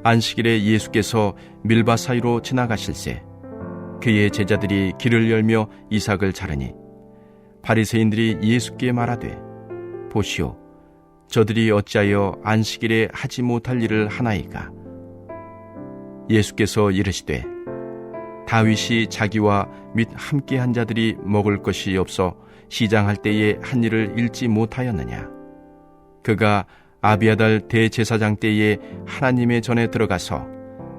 안식일에 예수께서 밀밭 사이로 지나가실새 그의 제자들이 길을 열며 이삭을 자르니 바리새인들이 예수께 말하되 보시오, 저들이 어찌하여 안식일에 하지 못할 일을 하나이까? 예수께서 이르시되 다윗이 자기와 및 함께한 자들이 먹을 것이 없어 시장할 때에 한 일을 잃지 못하였느냐? 그가 아비아달 대제사장 때에 하나님의 전에 들어가서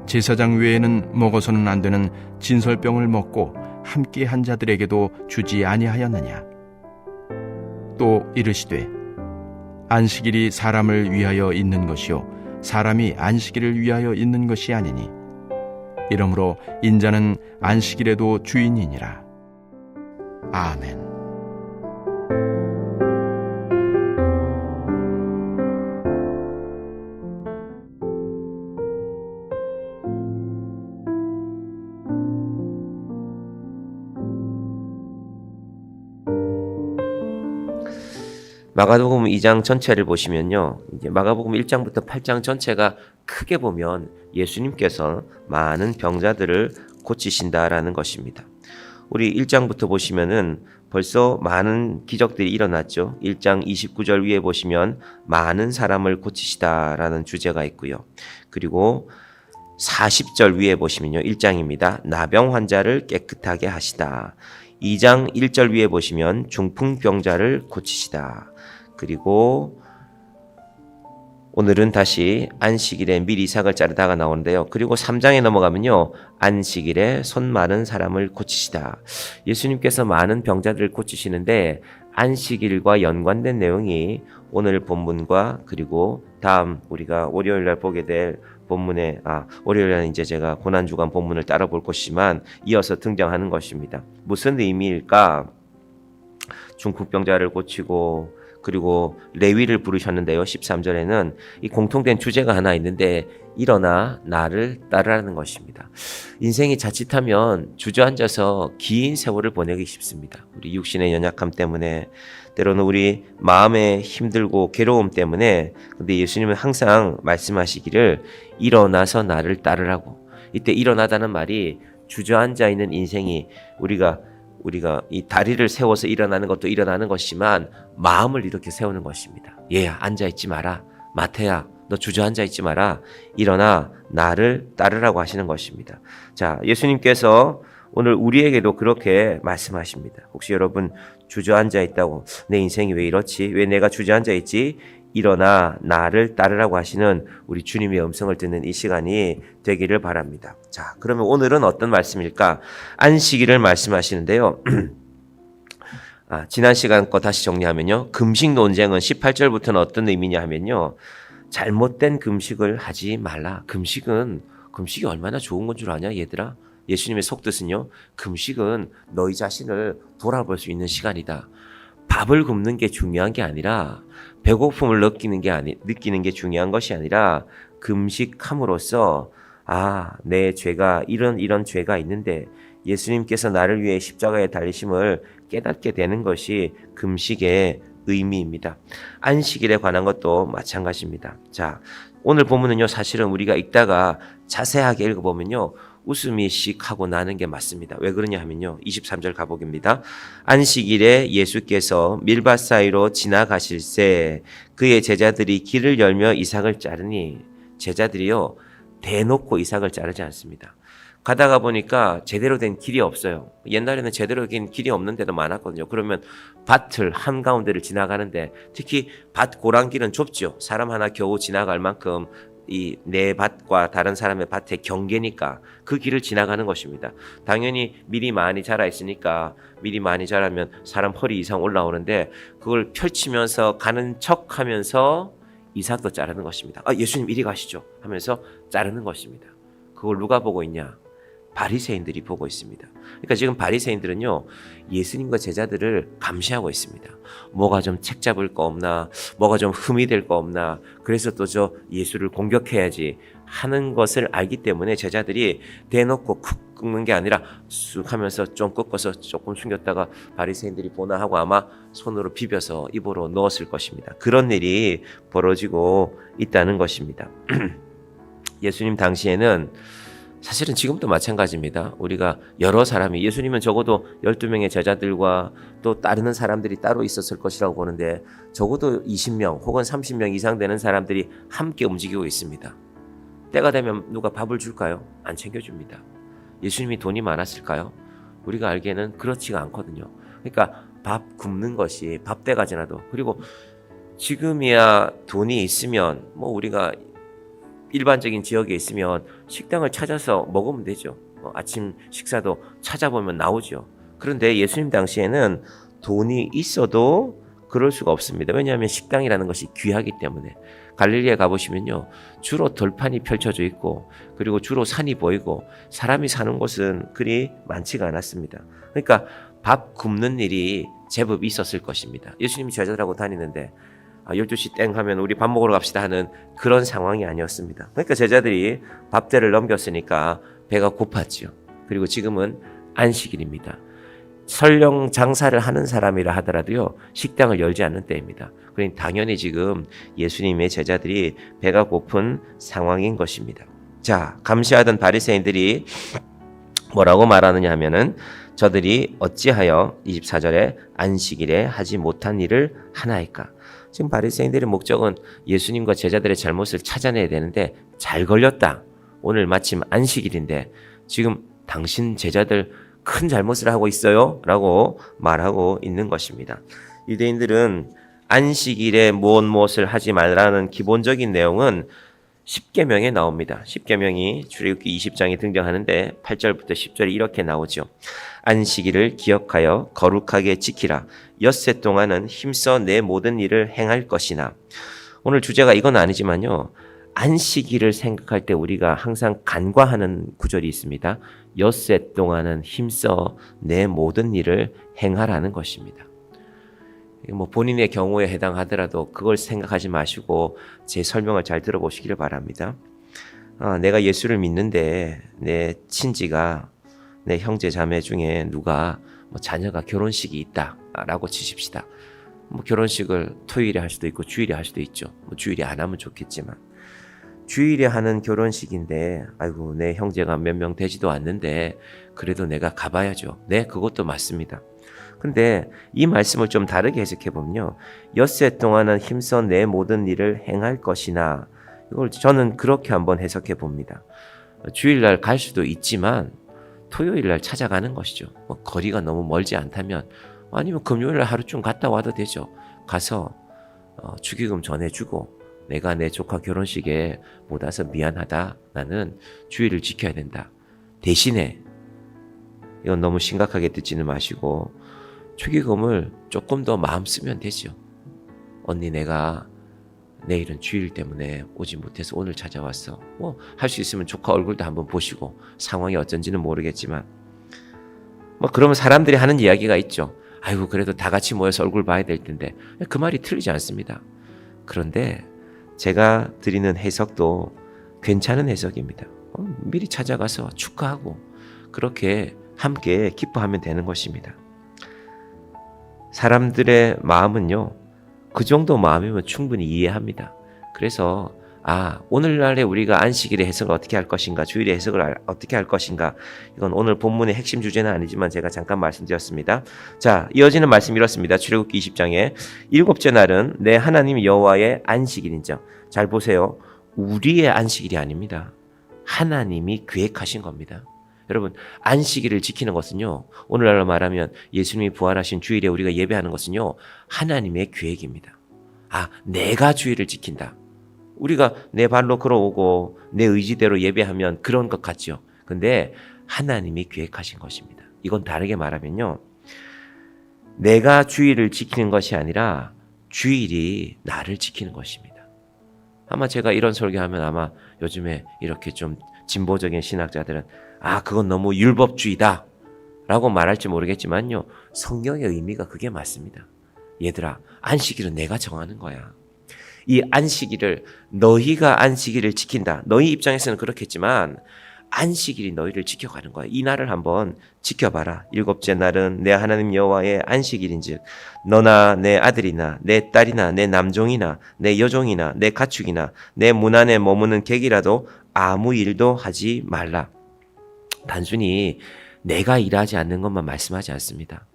제사장 외에는 먹어서는 안 되는 진설병을 먹고 함께한 자들에게도 주지 아니하였느냐? 또 이르시되 안식일이 사람을 위하여 있는 것이요 사람이 안식일을 위하여 있는 것이 아니니 이러므로 인자는 안식일에도 주인이니라. 아멘. 마가복음 2장 전체를 보시면요, 이제 마가복음 1장부터 8장 전체가 크게 보면 예수님께서 많은 병자들을 고치신다라는 것입니다. 우리 1장부터 보시면은 벌써 많은 기적들이 일어났죠. 1장 29절 위에 보시면 많은 사람을 고치시다라는 주제가 있고요. 그리고 40절 위에 보시면요, 1장입니다. 나병 환자를 깨끗하게 하시다. 2장 1절 위에 보시면 중풍병자를 고치시다. 그리고 오늘은 다시 안식일에 미리 이삭을 자르다가 나오는데요. 그리고 3장에 넘어가면요, 안식일에 손 마른 사람을 고치시다. 예수님께서 많은 병자들을 고치시는데 안식일과 연관된 내용이 오늘 본문과 그리고 다음 우리가 월요일날 보게 될 본문에 월요일에는 이제 제가 고난주간 본문을 따라 볼 것이지만 이어서 등장하는 것입니다. 무슨 의미일까? 중풍병자를 고치고 그리고 레위를 부르셨는데요. 13절에는 이 공통된 주제가 하나 있는데 일어나 나를 따르라는 것입니다. 인생이 자칫하면 주저앉아서 긴 세월을 보내기 쉽습니다. 우리 육신의 연약함 때문에 때로는 우리 마음의 힘들고 괴로움 때문에. 근데 예수님은 항상 말씀하시기를 일어나서 나를 따르라고. 이때 일어나다는 말이 주저앉아 있는 인생이 우리가 이 다리를 세워서 일어나는 것도 일어나는 것이지만 마음을 이렇게 세우는 것입니다. 얘야, 앉아있지 마라. 마태야, 너 주저앉아있지 마라. 일어나 나를 따르라고 하시는 것입니다. 자, 예수님께서 오늘 우리에게도 그렇게 말씀하십니다. 혹시 여러분 주저앉아있다고, 내 인생이 왜 이렇지? 왜 내가 주저앉아있지? 일어나 나를 따르라고 하시는 우리 주님의 음성을 듣는 이 시간이 되기를 바랍니다. 자, 그러면 오늘은 어떤 말씀일까? 안식일을 말씀하시는데요. 지난 시간 거 다시 정리하면요, 금식 논쟁은 18절부터는 어떤 의미냐 하면요, 잘못된 금식을 하지 말라. 금식이 얼마나 좋은 건 줄 아냐 얘들아? 예수님의 속뜻은요, 금식은 너희 자신을 돌아볼 수 있는 시간이다. 밥을 굶는 게 중요한 게 아니라, 배고픔을 느끼는 게 중요한 것이 아니라, 금식함으로써 내 죄가 이런 죄가 있는데 예수님께서 나를 위해 십자가에 달리심을 깨닫게 되는 것이 금식의 의미입니다. 안식일에 관한 것도 마찬가지입니다. 자, 오늘 본문은요, 사실은 우리가 읽다가 자세하게 읽어보면요, 웃음이 씩 하고 나는 게 맞습니다. 왜 그러냐 하면요, 23절 가보겠습니다. 안식일에 예수께서 밀밭 사이로 지나가실새 그의 제자들이 길을 열며 이삭을 자르니, 제자들이요 대놓고 이삭을 자르지 않습니다. 가다가 보니까 제대로 된 길이 없어요. 옛날에는 제대로 된 길이 없는 데도 많았거든요. 그러면 밭을 한가운데를 지나가는데, 특히 밭 고랑길은 좁죠. 사람 하나 겨우 지나갈 만큼 이 내 밭과 다른 사람의 밭의 경계니까 그 길을 지나가는 것입니다. 당연히 밀이 많이 자라 있으니까, 밀이 많이 자라면 사람 허리 이상 올라오는데 그걸 펼치면서 가는 척 하면서 이삭도 자르는 것입니다. 예수님 이리 가시죠 하면서 자르는 것입니다. 그걸 누가 보고 있냐? 바리새인들이 보고 있습니다. 그러니까 지금 바리새인들은요, 예수님과 제자들을 감시하고 있습니다. 뭐가 좀 책 잡을 거 없나, 뭐가 좀 흠이 될 거 없나, 그래서 또 저 예수를 공격해야지 하는 것을 알기 때문에 제자들이 대놓고 쿡 꺾는 게 아니라 쑥 하면서 좀 꺾어서 조금 숨겼다가 바리새인들이 보나 하고 아마 손으로 비벼서 입으로 넣었을 것입니다. 그런 일이 벌어지고 있다는 것입니다. 예수님 당시에는 사실은 지금도 마찬가지입니다. 우리가 여러 사람이, 예수님은 적어도 12명의 제자들과 또 따르는 사람들이 따로 있었을 것이라고 보는데 적어도 20명 혹은 30명 이상 되는 사람들이 함께 움직이고 있습니다. 때가 되면 누가 밥을 줄까요? 안 챙겨줍니다. 예수님이 돈이 많았을까요? 우리가 알기에는 그렇지가 않거든요. 그러니까 밥 굶는 것이 밥때가 지나도, 그리고 지금이야 돈이 있으면 뭐 우리가 일반적인 지역에 있으면 식당을 찾아서 먹으면 되죠. 아침 식사도 찾아보면 나오죠. 그런데 예수님 당시에는 돈이 있어도 그럴 수가 없습니다. 왜냐하면 식당이라는 것이 귀하기 때문에. 갈릴리에 가보시면요, 주로 들판이 펼쳐져 있고 그리고 주로 산이 보이고 사람이 사는 곳은 그리 많지가 않았습니다. 그러니까 밥 굶는 일이 제법 있었을 것입니다. 예수님이 제자들하고 다니는데 12시 땡 하면 우리 밥 먹으러 갑시다 하는 그런 상황이 아니었습니다. 그러니까 제자들이 밥때를 넘겼으니까 배가 고팠죠. 그리고 지금은 안식일입니다. 설령 장사를 하는 사람이라 하더라도요, 식당을 열지 않는 때입니다. 그러니 당연히 지금 예수님의 제자들이 배가 고픈 상황인 것입니다. 자, 감시하던 바리새인들이 뭐라고 말하느냐 하면은 저들이 어찌하여 24절에 안식일에 하지 못한 일을 하나이까. 지금 바리새인들의 목적은 예수님과 제자들의 잘못을 찾아내야 되는데 잘 걸렸다. 오늘 마침 안식일인데 지금 당신 제자들 큰 잘못을 하고 있어요 라고 말하고 있는 것입니다. 유대인들은 안식일에 무엇을 하지 말라는 기본적인 내용은 10계명에 나옵니다. 10계명이 출애굽기 20장에 등장하는데 8절부터 10절이 이렇게 나오죠. 안식일을 기억하여 거룩하게 지키라. 엿새 동안은 힘써 내 모든 일을 행할 것이나. 오늘 주제가 이건 아니지만요, 안식일을 생각할 때 우리가 항상 간과하는 구절이 있습니다. 엿새 동안은 힘써 내 모든 일을 행하라는 것입니다. 뭐 본인의 경우에 해당하더라도 그걸 생각하지 마시고 제 설명을 잘 들어보시기를 바랍니다. 내가 예수를 믿는데 내 친지가, 내 형제 자매 중에 누가 자녀가 결혼식이 있다라고 치십시다. 결혼식을 토요일에 할 수도 있고 주일에 할 수도 있죠. 주일에 안 하면 좋겠지만 주일에 하는 결혼식인데 아이고 내 형제가 몇 명 되지도 않는데 그래도 내가 가봐야죠. 네, 그것도 맞습니다. 근데 이 말씀을 좀 다르게 해석해 보면요, 엿새 동안은 힘써 내 모든 일을 행할 것이나, 이걸 저는 그렇게 한번 해석해 봅니다. 주일날 갈 수도 있지만 토요일날 찾아가는 것이죠. 거리가 너무 멀지 않다면, 아니면 금요일날 하루쯤 갔다 와도 되죠. 가서 축의금 전해주고 내가 내 조카 결혼식에 못 와서 미안하다, 나는 주일을 지켜야 된다. 대신에 이건 너무 심각하게 듣지는 마시고 축의금을 조금 더 마음 쓰면 되죠. 언니, 내가 내일은 주일 때문에 오지 못해서 오늘 찾아왔어. 할 수 있으면 조카 얼굴도 한번 보시고, 상황이 어쩐지는 모르겠지만 그러면 사람들이 하는 이야기가 있죠. 아이고 그래도 다 같이 모여서 얼굴 봐야 될 텐데. 그 말이 틀리지 않습니다. 그런데 제가 드리는 해석도 괜찮은 해석입니다. 미리 찾아가서 축하하고 그렇게 함께 기뻐하면 되는 것입니다. 사람들의 마음은요, 그 정도 마음이면 충분히 이해합니다. 그래서 오늘날에 우리가 안식일의 해석을 어떻게 할 것인가, 주일의 해석을 어떻게 할 것인가, 이건 오늘 본문의 핵심 주제는 아니지만 제가 잠깐 말씀드렸습니다. 자, 이어지는 말씀 이렇습니다. 출애굽기 20장에 7째 날은 내 하나님 여호와의 안식일인즉. 잘 보세요. 우리의 안식일이 아닙니다. 하나님이 계획하신 겁니다. 여러분, 안식일을 지키는 것은요, 오늘날로 말하면 예수님이 부활하신 주일에 우리가 예배하는 것은요, 하나님의 계획입니다. 내가 주일을 지킨다. 우리가 내 발로 걸어오고 내 의지대로 예배하면 그런 것 같죠. 근데 하나님이 계획하신 것입니다. 이건 다르게 말하면요, 내가 주일을 지키는 것이 아니라 주일이 나를 지키는 것입니다. 아마 제가 이런 설교하면 아마 요즘에 이렇게 좀 진보적인 신학자들은 그건 너무 율법주의다 라고 말할지 모르겠지만요, 성경의 의미가 그게 맞습니다. 얘들아, 안식일은 내가 정하는 거야. 이 안식일을, 너희가 안식일을 지킨다. 너희 입장에서는 그렇겠지만 안식일이 너희를 지켜가는 거야. 이 날을 한번 지켜봐라. 7째 날은 내 하나님 여호와의 안식일인즉 너나 내 아들이나 내 딸이나 내 남종이나 내 여종이나 내 가축이나 내 문 안에 머무는 객이라도 아무 일도 하지 말라. 단순히 내가 일하지 않는 것만 말씀하지 않습니다.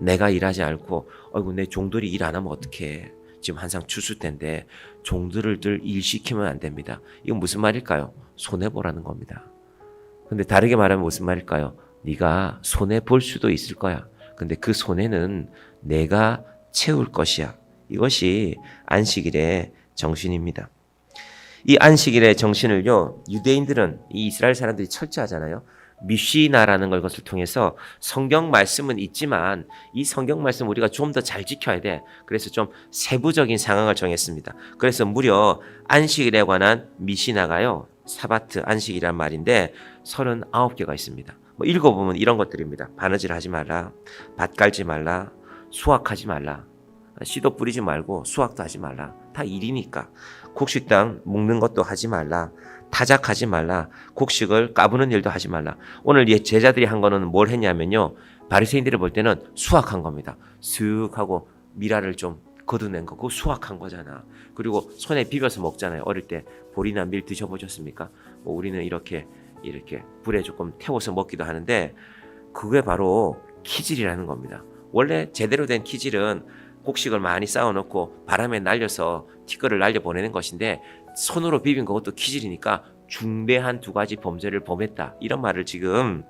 내가 일하지 않고 아이고 내 종들이 일 안 하면 어떡해. 지금 한창 추수 때인데 종들을 일 시키면 안 됩니다. 이건 무슨 말일까요? 손해보라는 겁니다. 근데 다르게 말하면 무슨 말일까요? 네가 손해볼 수도 있을 거야. 근데 그 손해는 내가 채울 것이야. 이것이 안식일의 정신입니다. 이 안식일의 정신을요, 유대인들은, 이 이스라엘 사람들이 철저하잖아요. 미시나라는 것을 통해서 성경 말씀은 있지만 이 성경 말씀 우리가 좀 더 잘 지켜야 돼. 그래서 좀 세부적인 상황을 정했습니다. 그래서 무려 안식일에 관한 미시나가요, 사바트 안식이란 말인데 39개가 있습니다. 뭐 읽어보면 이런 것들입니다. 바느질 하지 말라, 밭 갈지 말라, 수확하지 말라, 씨도 뿌리지 말고 수확도 하지 말라. 다 일이니까. 곡식당 묶는 것도 하지 말라, 타작하지 말라, 곡식을 까부는 일도 하지 말라. 오늘 제자들이 한 거는 뭘 했냐면요, 바리새인들을 볼 때는 수확한 겁니다. 쓱 하고 미라를 좀 걷어낸 거, 그거 수확한 거잖아. 그리고 손에 비벼서 먹잖아요. 어릴 때 보리나 밀 드셔보셨습니까? 뭐 우리는 이렇게 불에 조금 태워서 먹기도 하는데 그게 바로 키질이라는 겁니다. 원래 제대로 된 키질은 곡식을 많이 쌓아놓고 바람에 날려서 티끌을 날려보내는 것인데 손으로 비빈 그것도 키질이니까 중대한 두 가지 범죄를 범했다. 이런 말을 지금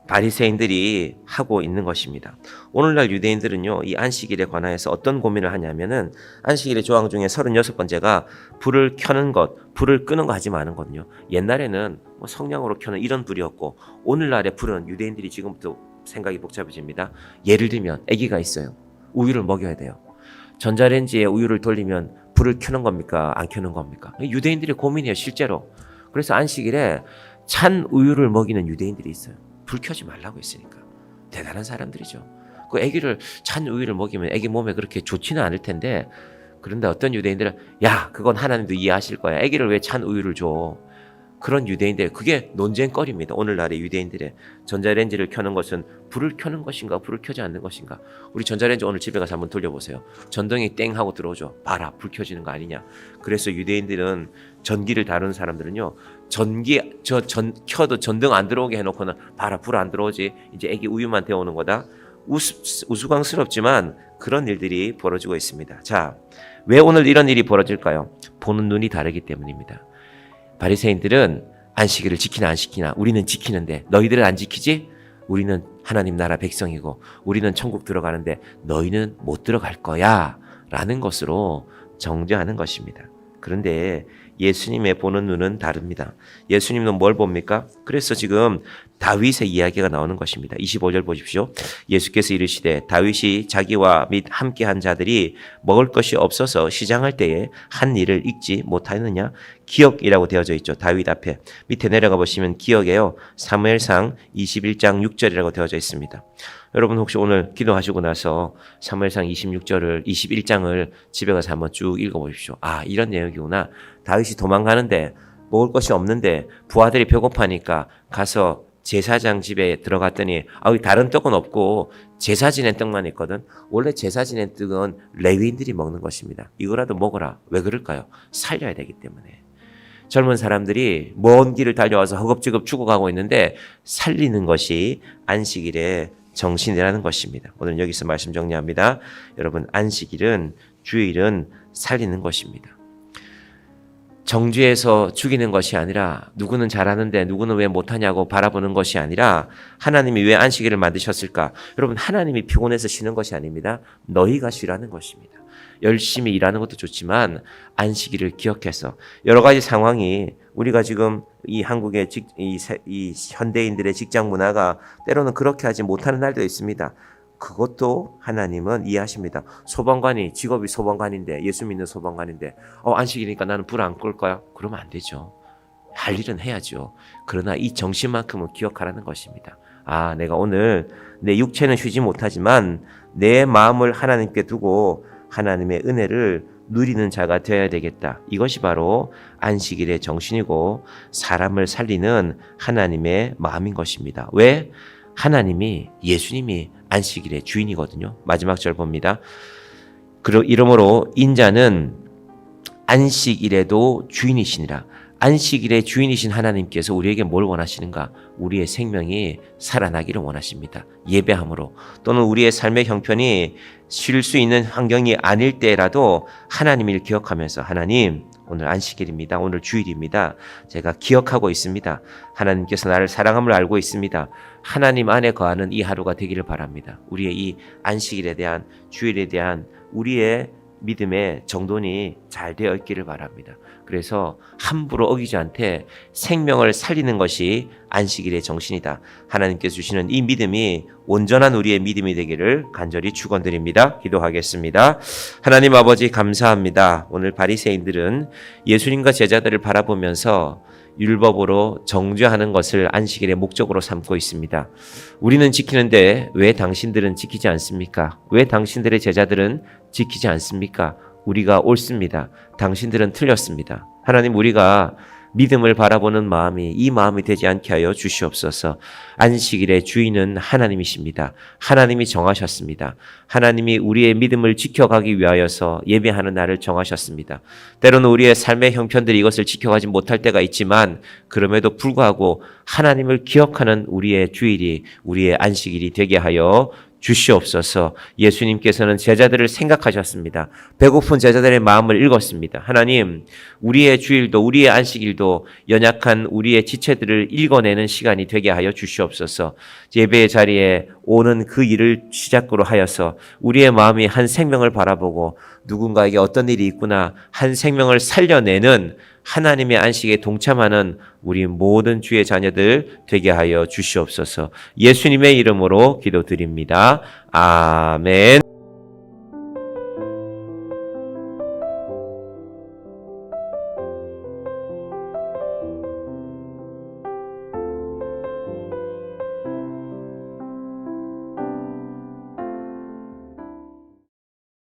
바리새인들이 하고 있는 것입니다. 오늘날 유대인들은요, 이 안식일에 관하여서 어떤 고민을 하냐면은 안식일의 조항 중에 36번째가 불을 켜는 것, 불을 끄는 거 하지 마는 거거든요. 옛날에는 뭐 성냥으로 켜는 이런 불이었고 오늘날의 불은 유대인들이 지금부터 생각이 복잡해집니다. 예를 들면 아기가 있어요. 우유를 먹여야 돼요. 전자레인지에 우유를 돌리면 불을 켜는 겁니까? 안 켜는 겁니까? 유대인들의 고민이에요, 실제로. 그래서 안식일에 찬 우유를 먹이는 유대인들이 있어요. 불 켜지 말라고 했으니까. 대단한 사람들이죠. 그 아기를 찬 우유를 먹이면 아기 몸에 그렇게 좋지는 않을 텐데, 그런데 어떤 유대인들은 야, 그건 하나님도 이해하실 거야. 아기를 왜 찬 우유를 줘? 그런 유대인들, 그게 논쟁거리입니다. 오늘날의 유대인들의 전자레인지를 켜는 것은 불을 켜는 것인가, 불을 켜지 않는 것인가. 우리 전자레인지 오늘 집에 가서 한번 돌려보세요. 전등이 땡 하고 들어오죠. 봐라, 불 켜지는 거 아니냐. 그래서 유대인들은 전기를 다루는 사람들은요, 켜도 전등 안 들어오게 해놓고는 봐라, 불 안 들어오지. 이제 애기 우유만 데우는 거다. 우스꽝스럽지만 그런 일들이 벌어지고 있습니다. 자, 왜 오늘 이런 일이 벌어질까요? 보는 눈이 다르기 때문입니다. 바리새인들은 안식일을 지키나 안 지키나, 우리는 지키는데 너희들은 안 지키지? 우리는 하나님 나라 백성이고 우리는 천국 들어가는데 너희는 못 들어갈 거야 라는 것으로 정죄하는 것입니다. 그런데 예수님의 보는 눈은 다릅니다. 예수님은 뭘 봅니까? 그래서 지금 다윗의 이야기가 나오는 것입니다. 25절 보십시오. 예수께서 이르시되 다윗이 자기와 및 함께한 자들이 먹을 것이 없어서 시장할 때에 한 일을 잊지 못하느냐? 기억이라고 되어져 있죠. 다윗 앞에. 밑에 내려가 보시면 기억에요. 사무엘상 21장 6절이라고 되어져 있습니다. 여러분 혹시 오늘 기도하시고 나서 사무엘상 21장을 집에 가서 한번 쭉 읽어보십시오. 아, 이런 내용이구나. 다윗이 도망가는데 먹을 것이 없는데 부하들이 배고파니까 가서 제사장 집에 들어갔더니 다른 떡은 없고 제사 지낸 떡만 있거든. 원래 제사 지낸 떡은 레위인들이 먹는 것입니다. 이거라도 먹어라. 왜 그럴까요? 살려야 되기 때문에. 젊은 사람들이 먼 길을 달려와서 허겁지겁 죽어가고 있는데 살리는 것이 안식일의 정신이라는 것입니다. 오늘 여기서 말씀 정리합니다. 여러분, 안식일은, 주일은 살리는 것입니다. 정죄해서 죽이는 것이 아니라, 누구는 잘하는데 누구는 왜 못하냐고 바라보는 것이 아니라, 하나님이 왜 안식일을 만드셨을까? 여러분, 하나님이 피곤해서 쉬는 것이 아닙니다. 너희가 쉬라는 것입니다. 열심히 일하는 것도 좋지만 안식일을 기억해서, 여러 가지 상황이, 우리가 지금 이 한국의 이 현대인들의 직장 문화가 때로는 그렇게 하지 못하는 날도 있습니다. 그것도 하나님은 이해하십니다. 소방관이, 직업이 소방관인데, 예수 믿는 소방관인데 안식일이니까 나는 불 안 끌 거야? 그러면 안 되죠. 할 일은 해야죠. 그러나 이 정신만큼은 기억하라는 것입니다. 아, 내가 오늘 내 육체는 쉬지 못하지만 내 마음을 하나님께 두고 하나님의 은혜를 누리는 자가 되어야 되겠다. 이것이 바로 안식일의 정신이고 사람을 살리는 하나님의 마음인 것입니다. 왜? 하나님이, 예수님이 안식일의 주인이거든요. 마지막 절 봅니다. 이러므로 인자는 안식일에도 주인이시니라. 안식일의 주인이신 하나님께서 우리에게 뭘 원하시는가? 우리의 생명이 살아나기를 원하십니다. 예배함으로 또는 우리의 삶의 형편이 쉴 수 있는 환경이 아닐 때라도 하나님을 기억하면서 하나님 오늘 안식일입니다. 오늘 주일입니다. 제가 기억하고 있습니다. 하나님께서 나를 사랑함을 알고 있습니다. 하나님 안에 거하는 이 하루가 되기를 바랍니다. 우리의 이 안식일에 대한 주일에 대한 우리의 믿음의 정돈이 잘 되어 있기를 바랍니다. 그래서 함부로 어기지 않되 생명을 살리는 것이 안식일의 정신이다. 하나님께서 주시는 이 믿음이 온전한 우리의 믿음이 되기를 간절히 축원드립니다. 기도하겠습니다. 하나님 아버지 감사합니다. 오늘 바리새인들은 예수님과 제자들을 바라보면서 율법으로 정죄하는 것을 안식일의 목적으로 삼고 있습니다. 우리는 지키는데 왜 당신들은 지키지 않습니까? 왜 당신들의 제자들은 지키지 않습니까? 우리가 옳습니다. 당신들은 틀렸습니다. 하나님, 우리가 믿음을 바라보는 마음이 이 마음이 되지 않게 하여 주시옵소서. 안식일의 주인은 하나님이십니다. 하나님이 정하셨습니다. 하나님이 우리의 믿음을 지켜가기 위하여서 예배하는 날을 정하셨습니다. 때로는 우리의 삶의 형편들이 이것을 지켜가지 못할 때가 있지만 그럼에도 불구하고 하나님을 기억하는 우리의 주일이 우리의 안식일이 되게 하여 주시옵소서. 예수님께서는 제자들을 생각하셨습니다. 배고픈 제자들의 마음을 읽었습니다. 하나님, 우리의 주일도 우리의 안식일도 연약한 우리의 지체들을 읽어내는 시간이 되게 하여 주시옵소서. 예배의 자리에 오는 그 일을 시작으로 하여서 우리의 마음이 한 생명을 바라보고 누군가에게 어떤 일이 있구나 한 생명을 살려내는 하나님의 안식에 동참하는 우리 모든 주의 자녀들 되게 하여 주시옵소서. 예수님의 이름으로 기도드립니다. 아멘.